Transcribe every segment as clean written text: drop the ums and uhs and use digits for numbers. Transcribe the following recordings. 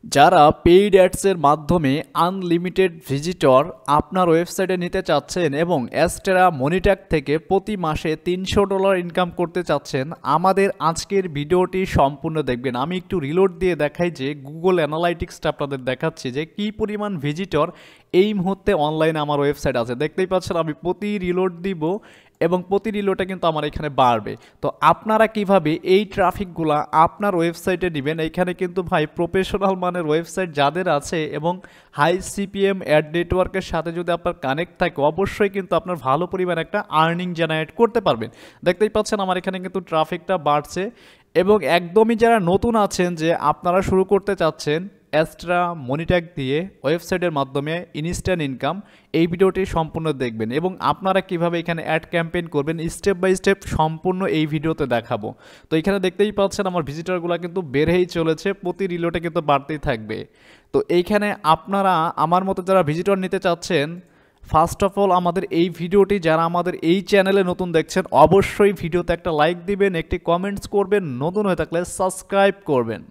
যারা পেইড অ্যাডসের মাধ্যমে unlimited visitor আপনার ওয়েবসাইটে নিতে চাচ্ছেন এবং অ্যাস্টেরা মনিট্যাগ থেকে প্রতি মাসে $300 ইনকাম করতে চাচ্ছেন, আমাদের আজকের ভিডিওটি সম্পূর্ণ দেখবেন। আমি একটু রিলোড দিয়ে দেখাই যে গুগল অ্যানালাইটিক্সটা আপনাদের দেখাচ্ছি যে কী পরিমাণ ভিজিটর এই মুহূর্তে অনলাইনে আমার ওয়েবসাইট আছে। দেখতেই পাচ্ছেন আমি প্রতি রিলোড দিব এবং প্রতি রিলোডে কিন্তু আমার এখানে বাড়বে। তো আপনারা কিভাবে এই ট্রাফিকগুলো আপনার ওয়েবসাইটে নেবেন, এইখানে কিন্তু ভাই প্রফেশনাল মানের ওয়েবসাইট যাদের আছে এবং হাই সিপিএম অ্যাড নেটওয়ার্কের সাথে যদি আপনার কানেক্ট থাকে, অবশ্যই কিন্তু আপনার ভালো পরিমাণ একটা আর্নিং জেনারেট করতে পারবেন। দেখতেই পাচ্ছেন আমার এখানে কিন্তু ট্রাফিকটা বাড়ছে এবং একদমই যারা নতুন আছেন যে আপনারা শুরু করতে চাচ্ছেন অ্যাস্ট্রা মনিট্যাগ দিয়ে ওয়েবসাইটের মাধ্যমে ইনস্ট্যান্ট ইনকাম, এই ভিডিওটি সম্পূর্ণ দেখবেন এবং আপনারা কিভাবে এখানে অ্যাড ক্যাম্পেইন করবেন স্টেপ বাই স্টেপ সম্পূর্ণ এই ভিডিওতে দেখাবো। তো এখানে দেখতেই পাচ্ছেন আমার ভিজিটরগুলো কিন্তু বেড়েই চলেছে, প্রতি রিলোটে কিন্তু বাড়তেই থাকবে। তো এইখানে আপনারা আমার মতো যারা ভিজিটর নিতে চাচ্ছেন, ফার্স্ট অফ অল আমাদের এই ভিডিওটি যারা আমাদের এই চ্যানেলে নতুন দেখছেন, অবশ্যই ভিডিওতে একটা লাইক দিবেন, একটি কমেন্টস করবেন, নতুন হয়ে থাকলে সাবস্ক্রাইব করবেন।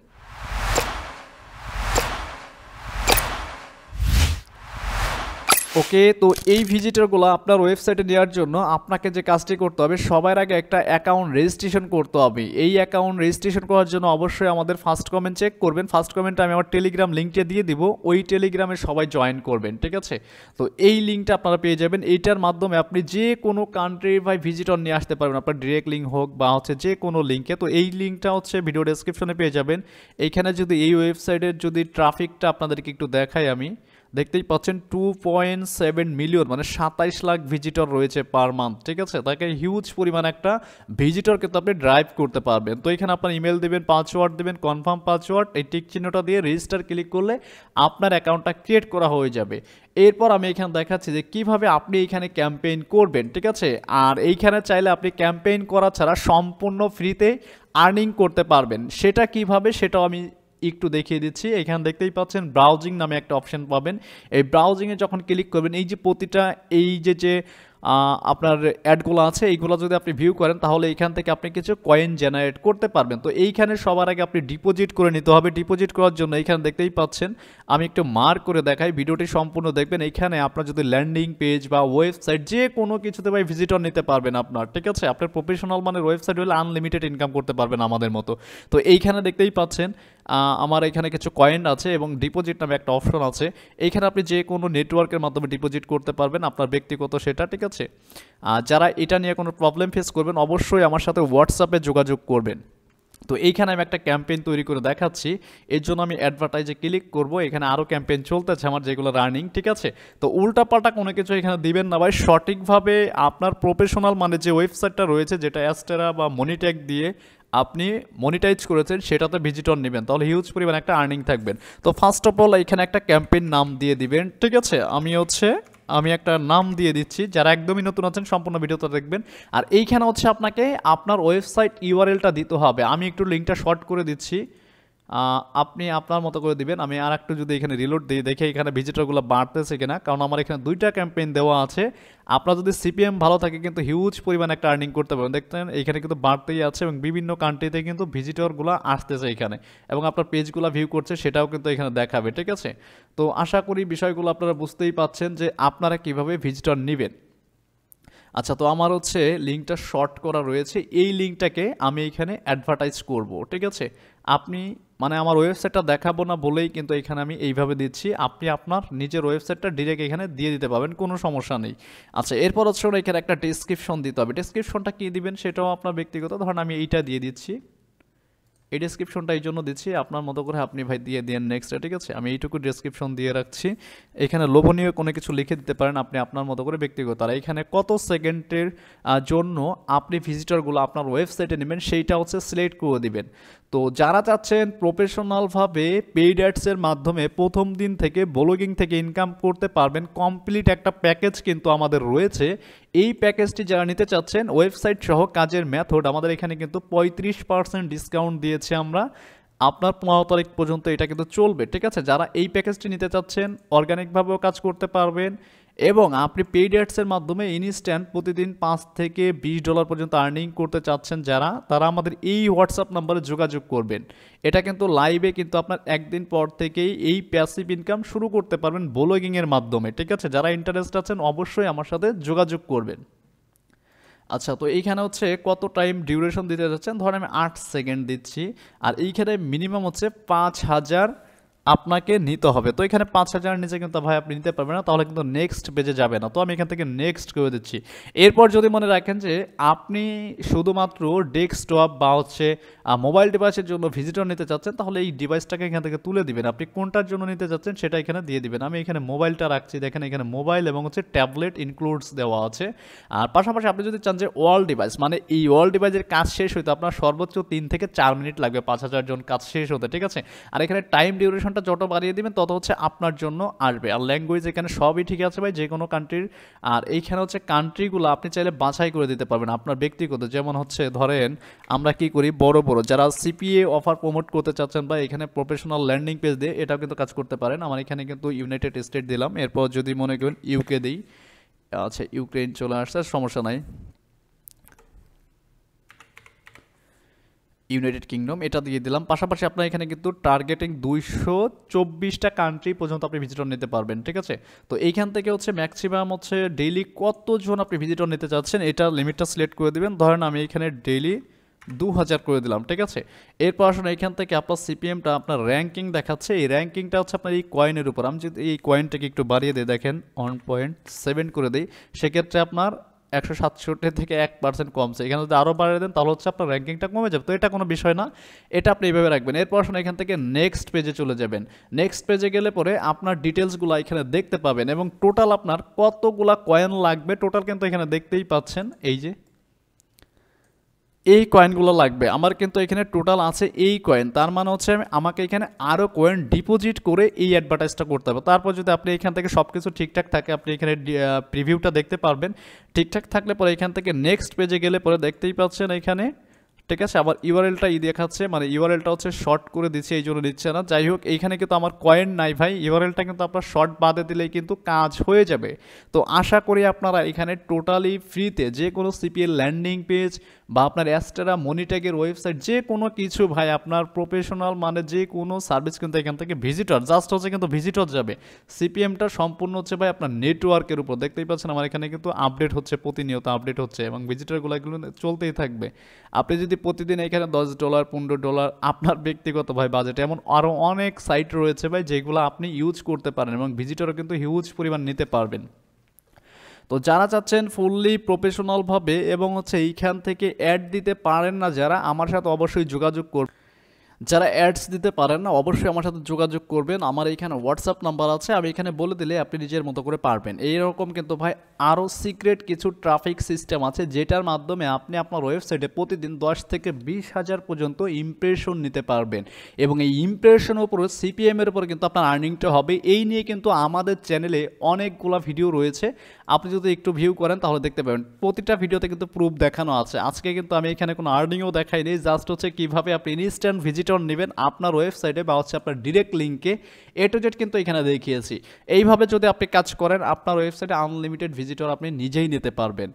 ওকে, তো এই ভিজিটরগুলো আপনার ওয়েবসাইটে নেওয়ার জন্য আপনাকে যে কাজটি করতে হবে, সবার আগে একটা অ্যাকাউন্ট রেজিস্ট্রেশন করতে হবে। এই অ্যাকাউন্ট রেজিস্ট্রেশন করার জন্য অবশ্যই আমাদের ফার্স্ট কমেন্ট চেক করবেন। ফার্স্ট কমেন্টে আমি আমার টেলিগ্রাম লিঙ্কটা দিয়ে দিব, ওই টেলিগ্রামে সবাই জয়েন করবেন, ঠিক আছে? তো এই লিঙ্কটা আপনারা পেয়ে যাবেন। এইটার মাধ্যমে আপনি যে কোনো কান্ট্রির ভাই ভিজিটর নিয়ে আসতে পারবেন, আপনার ডিরেক্ট লিঙ্ক হোক বা হচ্ছে যে কোনো লিঙ্কে। তো এই লিঙ্কটা হচ্ছে ভিডিও ডেসক্রিপশনে পেয়ে যাবেন। এইখানে যদি এই ওয়েবসাইটের যদি ট্রাফিকটা আপনাদেরকে একটু দেখাই, আমি দেখতেই পাচ্ছেন 2.7 মিলিয়ন, মানে 27 লাখ ভিজিটর রয়েছে পার মান্থ, ঠিক আছে? তাকে হিউজ পরিমাণ একটা ভিজিটর কিন্তু আপনি ড্রাইভ করতে পারবেন। তো এখানে আপনার ইমেল দেবেন, পাসওয়ার্ড দেবেন, কনফার্ম পাসওয়ার্ড, এই টিক চিহ্নটা দিয়ে রেজিস্টার ক্লিক করলে আপনার অ্যাকাউন্টটা ক্রিয়েট করা হয়ে যাবে। এরপর আমি এখানে দেখাচ্ছি যে কিভাবে আপনি এইখানে ক্যাম্পেইন করবেন, ঠিক আছে? আর এইখানে চাইলে আপনি ক্যাম্পেইন করা ছাড়া সম্পূর্ণ ফ্রিতে আর্নিং করতে পারবেন। সেটা কিভাবে, সেটাও আমি একটু দেখিয়ে দিচ্ছি। এখানে দেখতেই পাচ্ছেন ব্রাউজিং নামে একটা অপশন পাবেন। এই ব্রাউজিংয়ে যখন ক্লিক করবেন, এই যে প্রতিটা এই যে আপনার অ্যাডগুলো আছে, এইগুলো যদি আপনি ভিউ করেন তাহলে এইখান থেকে আপনি কিছু কয়েন জেনারেট করতে পারবেন। তো এইখানে সবার আগে আপনি ডিপোজিট করে নিতে হবে। ডিপোজিট করার জন্য এইখানে দেখতেই পাচ্ছেন আমি একটু মার্ক করে দেখাই, ভিডিওটি সম্পূর্ণ দেখবেন। এইখানে আপনার যদি ল্যান্ডিং পেজ বা ওয়েবসাইট যে কোনো কিছুতে ভাই ভিজিটর নিতে পারবেন আপনার, ঠিক আছে? আপনার প্রফেশনাল মানের ওয়েবসাইট হলে আনলিমিটেড ইনকাম করতে পারবেন আমাদের মতো। তো এইখানে দেখতেই পাচ্ছেন আমার এখানে কিছু কয়েন আছে এবং ডিপোজিট নামে একটা অপশন আছে। এইখানে আপনি যে কোনো নেটওয়ার্কের মাধ্যমে ডিপোজিট করতে পারবেন, আপনার ব্যক্তিগত সেটা, ঠিক আছে? যারা এটা নিয়ে কোনো প্রবলেম ফেস করবেন, অবশ্যই আমার সাথে হোয়াটসঅ্যাপে যোগাযোগ করবেন। তো এইখানে আমি একটা ক্যাম্পেইন তৈরি করে দেখাচ্ছি। এর জন্য আমি অ্যাডভার্টাইজে ক্লিক করব। এখানে আরও ক্যাম্পেইন চলতেছে আমার, যেগুলো রানিং, ঠিক আছে? তো উল্টাপাল্টা কোনো কিছু এখানে দিবেন না ভাই, সঠিকভাবে আপনার প্রফেশনাল মানে যে ওয়েবসাইটটা রয়েছে, যেটা অ্যাস্টেরা বা মনিট্যাগ দিয়ে আপনি মনিটাইজ করেছেন, সেটাতে ভিজিটর নেবেন, তাহলে হিউজ পরিমাণ একটা আর্নিং থাকবেন। তো ফার্স্ট অফ অল এখানে একটা ক্যাম্পেইন নাম দিয়ে দিবেন, ঠিক আছে? আমি একটা নাম দিয়ে দিচ্ছি। যারা একদমই নতুন আছেন সম্পূর্ণ ভিডিওটা দেখবেন। আর এইখানে হচ্ছে আপনাকে আপনার ওয়েবসাইট ইউআরএলটা দিতে হবে। আমি একটু লিঙ্কটা শর্ট করে দিচ্ছি, আপনি আপনার মতো করে দিবেন। আমি আর একটু যদি এখানে রিলোড দিই, দেখে এখানে ভিজিটরগুলো বাড়তেছে কিনা, কারণ আমার এখানে দুইটা ক্যাম্পেইন দেওয়া আছে। আপনার যদি সিপিএম ভালো থাকে কিন্তু হিউজ পরিমাণ একটা আর্নিং করতে পারবেন। দেখতেন এখানে কিন্তু বাড়তেই আছে এবং বিভিন্ন কান্ট্রিতে কিন্তু ভিজিটরগুলো আসতেছে এখানে, এবং আপনার পেজগুলো ভিউ করছে, সেটাও কিন্তু এখানে দেখাবে, ঠিক আছে? তো আশা করি বিষয়গুলো আপনারা বুঝতেই পাচ্ছেন যে আপনারা কিভাবে ভিজিটর নেবেন। আচ্ছা, তো আমার হচ্ছে লিঙ্কটা শর্ট করা রয়েছে, এই লিঙ্কটাকে আমি এখানে অ্যাডভার্টাইজ করব, ঠিক আছে? আপনি মানে আমার ওয়েবসাইটটা দেখাবো না বলেই কিন্তু এখানে আমি এইভাবে দিচ্ছি। আপনি আপনার নিজের ওয়েবসাইটটা ডিরেক্ট এখানে দিয়ে দিতে পারবেন, কোনো সমস্যা নেই। আচ্ছা, এরপর হচ্ছে এখানে একটা ডেসক্রিপশন দিতে হবে। ডেসক্রিপশনটা কী দিবেন সেটাও আপনার ব্যক্তিগত, ধরুন আমি এইটা দিয়ে দিচ্ছি। এই ডেসক্রিপশনটা এই জন্য দিচ্ছি, আপনার মতো করে আপনি ভাই দিয়ে দিন নেক্সটে, ঠিক আছে? আমি এইটুকু ডেসক্রিপশন দিয়ে রাখছি। এখানে লোভনীয় কোনো কিছু লিখে দিতে পারেন আপনি আপনার মতো করে ব্যক্তিগত। আর এখানে কত সেকেন্ডের জন্য আপনি ভিজিটরগুলো আপনার ওয়েবসাইটে নেবেন সেইটা হচ্ছে সিলেক্ট করে দিবেন। তো যারা চাচ্ছেন প্রফেশনালভাবে পেইড অ্যাডসের মাধ্যমে প্রথম দিন থেকে ব্লগিং থেকে ইনকাম করতে পারবেন, কমপ্লিট একটা প্যাকেজ কিন্তু আমাদের রয়েছে। এই প্যাকেজটি যারা নিতে চাচ্ছেন, ওয়েবসাইট সহ কাজের মেথড, আমাদের এখানে কিন্তু 35% ডিসকাউন্ট দিয়েছে আমরা। আপনার 15 তারিখ পর্যন্ত এটা কিন্তু চলবে, ঠিক আছে? যারা এই প্যাকেজটি নিতে চাচ্ছেন, অর্গানিকভাবেও কাজ করতে পারবেন এবং আপনি পেইড অ্যাডসের মাধ্যমে ইনস্ট্যান্ট প্রতিদিন $5 থেকে $20 পর্যন্ত আর্নিং করতে চাচ্ছেন যারা, তারা আমাদের এই হোয়াটসঅ্যাপ নাম্বারে যোগাযোগ করবেন। এটা কিন্তু লাইভে কিন্তু আপনার একদিন পর থেকেই এই প্যাসিভ ইনকাম শুরু করতে পারবেন ব্লগিংয়ের মাধ্যমে, ঠিক আছে? যারা ইন্টারেস্ট আছেন অবশ্যই আমার সাথে যোগাযোগ করবেন। আচ্ছা, তো এইখানে হচ্ছে কত টাইম ডিউরেশন দিতে যাচ্ছেন, ধরেন আমি 8 সেকেন্ড দিচ্ছি, আর এইখানে মিনিমাম হচ্ছে 5000 আপনাকে নিতে হবে। তো এখানে 5000 নিচে কিন্তু ভাই আপনি নিতে পারবেন না, তাহলে কিন্তু নেক্সট পেজে যাবে না। তো আমি এখান থেকে নেক্সট করে দিচ্ছি। এরপর যদি মনে রাখেন যে আপনি শুধুমাত্র ডেস্কটপ বা হচ্ছে মোবাইল ডিভাইসের জন্য ভিজিটর নিতে চাচ্ছেন, তাহলে এই ডিভাইসটাকে এখান থেকে তুলে দিবেন। আপনি কোনটার জন্য নিতে চাচ্ছেন সেটা এখানে দিয়ে দিবেন। আমি এখানে মোবাইলটা রাখছি, দেখেন এখানে মোবাইল এবং হচ্ছে ট্যাবলেট ইনক্লুডস দেওয়া আছে। আর পাশাপাশি আপনি যদি চান যে অল ডিভাইস, মানে এই অল ডিভাইসের কাজ শেষ হইতে আপনার সর্বোচ্চ 3 থেকে 4 মিনিট লাগবে 5000 জন কাজ শেষ হতে, ঠিক আছে? আর এখানে টাইম ডিউরেশনটা যত বাড়িয়ে দিবেন তত হচ্ছে আপনার জন্য আসবে। আর ল্যাঙ্গুয়েজ এখানে সবই ঠিক আছে ভাই, যে কোনো কান্ট্রির। আর এইখানে হচ্ছে কান্ট্রিগুলো আপনি চাইলে বাছাই করে দিতে পারবেন আপনার ব্যক্তিগত, যেমন হচ্ছে ধরেন আমরা কি করি, বড় বড় যারা সিপিএ অফার প্রমোট করতে চাচ্ছেন বা এখানে প্রফেশনাল ল্যান্ডিং পেজ দিয়ে এটাও কিন্তু কাজ করতে পারেন। আমার এখানে কিন্তু ইউনাইটেড স্টেট দিলাম, এরপর যদি মনে করেন ইউকে দিই, আচ্ছা ইউক্রেন চলে আসছে, সমস্যা নাই, ইউনাইটেড কিংডম এটা দিয়ে দিলাম। পাশাপাশি আপনার এখানে কিন্তু টার্গেটিং 224টা কান্ট্রি পর্যন্ত আপনি ভিজিটর নিতে পারবেন, ঠিক আছে? তো এইখান থেকে হচ্ছে ম্যাক্সিমাম হচ্ছে ডেইলি কতজন আপনি ভিজিটর নিতে চাচ্ছেন এটা লিমিটটা সিলেক্ট করে দিবেন। ধরেন আমি এখানে ডেইলি 2000 করে দিলাম, ঠিক আছে? এরপর আসলে এখান থেকে আপনার সিপিএমটা আপনার র্যাঙ্কিং দেখাচ্ছে, এই র্যাঙ্কিংটা হচ্ছে আপনার এই কয়েনের উপর। আমি যদি এই কয়েনটাকে একটু বাড়িয়ে দিই, দেখেন 1.7 করে দিই, সেক্ষেত্রে আপনার 167 থেকে 1% কমছে। এখানে যদি আরও বাড়িয়ে দেন তাহলে হচ্ছে আপনার র্যাঙ্কিংটা কমে যাবে। তো এটা কোনো বিষয় না, এটা আপনি এইভাবে রাখবেন। এরপর আসলে এখান থেকে নেক্সট পেজে চলে যাবেন। নেক্সট পেজে গেলে পরে আপনার ডিটেলসগুলো এখানে দেখতে পাবেন এবং টোটাল আপনার কতগুলা কয়েন লাগবে টোটাল কিন্তু এখানে দেখতেই পাচ্ছেন। এই যে এই কয়েনগুলো লাগবে আমার, কিন্তু এখানে টোটাল আছে এই কয়েন, তার মানে হচ্ছে আমাকে এখানে আরও কয়েন ডিপোজিট করে এই অ্যাডভার্টাইজটা করতে হবে। তারপর যদি আপনি এখান থেকে সব কিছু ঠিকঠাক থাকে আপনি এখানে প্রিভিউটা দেখতে পারবেন। ঠিকঠাক থাকলে পরে এখান থেকে নেক্সট পেজে গেলে পরে দেখতেই পাচ্ছেন এখানে, ঠিক আছে? আবার ইউআরএলটা দেখাচ্ছে, মানে ইউআরএলটা হচ্ছে শর্ট করে দিচ্ছে এই জন্য দিচ্ছে না। যাই হোক, এইখানে কিন্তু আমার কয়েন নাই ভাই, ইউআরএলটা কিন্তু আপনার শর্ট বাদে দিলেই কিন্তু কাজ হয়ে যাবে। তো আশা করি আপনারা এখানে টোটালি ফ্রিতে যে কোনো সিপিএল ল্যান্ডিং পেজ বা আপনার অ্যাস্টেরা মনিট্যাগের ওয়েবসাইট যে কোনো কিছু ভাই আপনার প্রফেশনাল মানে যে কোনো সার্ভিস কিন্তু এখান থেকে ভিজিটর জাস্ট হচ্ছে কিন্তু ভিজিটর যাবে। সিপিএমটা সম্পূর্ণ হচ্ছে ভাই আপনার নেটওয়ার্কের উপর। দেখতেই পাচ্ছেন আমার এখানে কিন্তু আপডেট হচ্ছে, প্রতিনিয়ত আপডেট হচ্ছে এবং ভিজিটরগুলো এগুলো চলতেই থাকবে। আপনি যদি প্রতিদিন এখানে $10 $15 আপনার ব্যক্তিগত ভাই বাজেট, এমন আরও অনেক সাইট রয়েছে ভাই যেগুলো আপনি ইউজ করতে পারেন এবং ভিজিটরও কিন্তু হিউজ পরিমাণ নিতে পারবেন। তো যারা চাচ্ছেন ফুললি প্রফেশনালভাবে এবং হচ্ছে এইখান থেকে অ্যাড দিতে পারেন না যারা, আমার সাথে অবশ্যই যোগাযোগ করবেন। যারা অ্যাডস দিতে পারেন না অবশ্যই আমার সাথে যোগাযোগ করবেন। আমার এইখানে হোয়াটসঅ্যাপ নাম্বার আছে, আমি এখানে বলে দিলে আপনি নিজের মতো করে পারবেন। এইরকম কিন্তু ভাই আরও সিক্রেট কিছু ট্রাফিক সিস্টেম আছে যেটার মাধ্যমে আপনি আপনার ওয়েবসাইটে প্রতিদিন 10 থেকে 20,000 পর্যন্ত ইমপ্রেশন নিতে পারবেন এবং এই ইমপ্রেশনের উপরে সিপিএমের উপরে কিন্তু আপনার আর্নিংটা হবে। এই নিয়ে কিন্তু আমাদের চ্যানেলে অনেকগুলো ভিডিও রয়েছে, আপনি যদি একটু ভিউ করেন তাহলে দেখতে পাবেন। প্রতিটা ভিডিওতে কিন্তু প্রুফ দেখানো আছে। আজকে কিন্তু আমি এখানে কোনো আর্নিংও দেখাইনি, জাস্ট হচ্ছে কীভাবে আপনি ইনস্ট্যান্ট ভিজিটর নেবেন আপনার ওয়েবসাইটে বা হচ্ছে আপনার ডিরেক্ট লিঙ্কে, এ টু জেড কিন্তু এখানে দেখিয়েছি। এইভাবে যদি আপনি কাজ করেন আপনার ওয়েবসাইটে আনলিমিটেড ভিজিটর আপনি নিজেই নিতে পারবেন।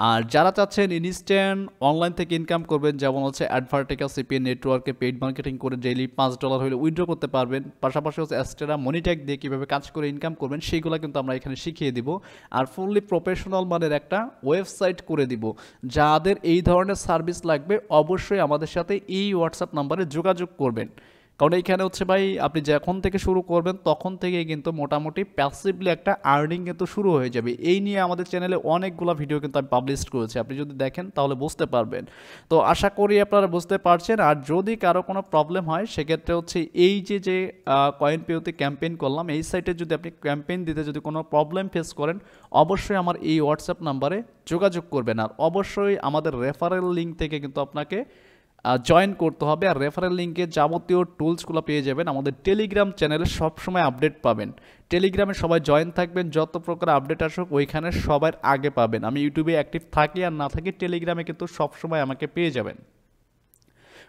আর যারা চাচ্ছেন ইনস্ট্যান্ট অনলাইন থেকে ইনকাম করবেন, যেমন হচ্ছে অ্যাডভার্টিকা সিপিএন নেটওয়ার্কে পেইড মার্কেটিং করে ডেইলি $5 হলে উইথড্র করতে পারবেন। পাশাপাশি হচ্ছে অ্যাস্টেরা মনিট্যাগ দিয়ে কীভাবে কাজ করে ইনকাম করবেন সেইগুলো কিন্তু আমরা এখানে শিখিয়ে দিব। আর ফুললি প্রফেশনাল মানের একটা ওয়েবসাইট করে দিব। যাদের এই ধরনের সার্ভিস লাগবে অবশ্যই আমাদের সাথে এই হোয়াটসঅ্যাপ নাম্বারে যোগাযোগ করবেন, কারণ এইখানে হচ্ছে ভাই আপনি যখন থেকে শুরু করবেন তখন থেকেই কিন্তু মোটামুটি প্যাসিভলি একটা আর্নিং কিন্তু শুরু হয়ে যাবে। এই নিয়ে আমাদের চ্যানেলে অনেকগুলো ভিডিও কিন্তু আমি পাবলিশ করেছি, আপনি যদি দেখেন তাহলে বুঝতে পারবেন। তো আশা করি আপনারা বুঝতে পারছেন। আর যদি কারো কোনো প্রবলেম হয় সেক্ষেত্রে হচ্ছে এই যে কয়েন পেওতে ক্যাম্পেইন করলাম, এই সাইটে যদি আপনি ক্যাম্পেইন দিতে যদি কোনো প্রবলেম ফেস করেন অবশ্যই আমার এই হোয়াটসঅ্যাপ নাম্বারে যোগাযোগ করবেন। আর অবশ্যই আমাদের রেফারেল লিঙ্ক থেকে কিন্তু আপনাকে জয়েন করতে হবে। আর রেফারেল লিঙ্কে যাবতীয় টুলসগুলো পেয়ে যাবেন। আমাদের টেলিগ্রাম চ্যানেলে সবসময় আপডেট পাবেন, টেলিগ্রামে সবাই জয়েন থাকবেন, যত প্রকার আপডেট আসুক ওইখানে সবার আগে পাবেন। আমি ইউটিউবে অ্যাক্টিভ থাকি আর না থাকি, টেলিগ্রামে কিন্তু সবসময় আমাকে পেয়ে যাবেন।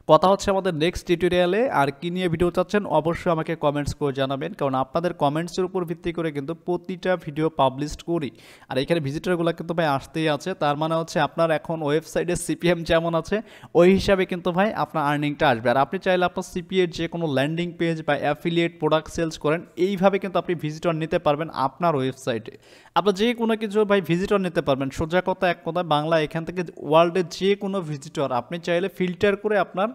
কথা হচ্ছে আমাদের নেক্সট টিউটোরিয়ালে আর কি নিয়ে ভিডিও চাচ্ছেন অবশ্যই আমাকে কমেন্টস করে জানাবেন, কারণ আপনাদের কমেন্টসের উপর ভিত্তি করে কিন্তু প্রতিটা ভিডিও পাবলিশ করি। আর এখানে ভিজিটরগুলো কিন্তু ভাই আসতেই আছে, তার মানে হচ্ছে আপনার এখন ওয়েবসাইটে সিপিএম যেমন আছে ওই হিসাবে কিন্তু ভাই আপনার আর্নিংটা আসবে। আর আপনি চাইলে আপনার সিপিএর যে কোনো ল্যান্ডিং পেজ বা অ্যাফিলিয়েট প্রোডাক্ট সেলস করেন, এইভাবে কিন্তু আপনি ভিজিটর নিতে পারবেন আপনার ওয়েবসাইটে। আপনার যে কোনো কিছু ভাই ভিজিটর নিতে পারবেন, সোজা কথা এক কথা বাংলা, এখান থেকে ওয়ার্ল্ডের যে কোনো ভিজিটর আপনি চাইলে ফিল্টার করে আপনার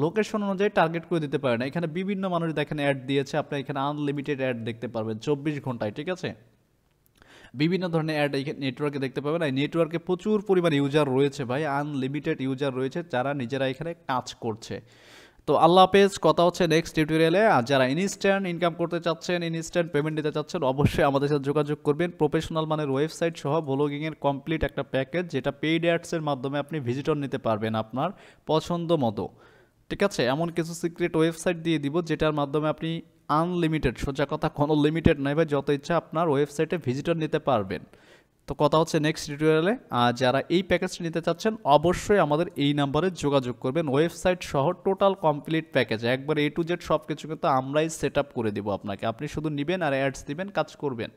লোকেশন অনুযায়ী টার্গেট করে দিতে পারেন। এখানে বিভিন্ন মানুষ দেখেন অ্যাড দিয়েছে, আপনি এখানে আনলিমিটেড অ্যাড দেখতে পারবেন 24 ঘন্টায়, ঠিক আছে। বিভিন্ন ধরনের অ্যাড এই নেটওয়ার্কে দেখতে পাবেন। এই নেটওয়ার্কে প্রচুর পরিমাণ ইউজার রয়েছে ভাই, আনলিমিটেড ইউজার রয়েছে যারা নিজেরা এখানে কাজ করছে। তো আল্লাহ হাফেজ, কথা হচ্ছে নেক্সট টিউটোরিয়ালে। আর যারা ইনস্ট্যান্ট ইনকাম করতে চাচ্ছেন, ইনস্ট্যান্ট পেমেন্ট দিতে চাচ্ছেন, অবশ্যই আমাদের সাথে যোগাযোগ করবেন। প্রফেশনাল মানের ওয়েবসাইট সহ ব্লগিংয়ের কমপ্লিট একটা প্যাকেজ, যেটা পেইড অ্যাডসের মাধ্যমে আপনি ভিজিটর নিতে পারবেন আপনার পছন্দ মতো, ঠিক আছে। এমন কিছু সিক্রেট ওয়েবসাইট দিয়ে দিব যেটার মাধ্যমে আপনি আনলিমিটেড, সোজা কথা কোনো লিমিটেড নাই ভাই, যত ইচ্ছা আপনার ওয়েবসাইটে ভিজিটর নিতে পারবেন। তো কথা হচ্ছে নেক্সট টিউটোরিয়ালে। আর যারা এই প্যাকেজটি নিতে চাচ্ছেন অবশ্যই আমাদের এই নাম্বারে যোগাযোগ করবেন। ওয়েবসাইট সহ টোটাল কমপ্লিট প্যাকেজ একবার A to Z সব কিছু কিন্তু আমরাই সেট আপ করে দিব আপনাকে, আপনি শুধু নেবেন আর অ্যাডস দিবেন, কাজ করবেন।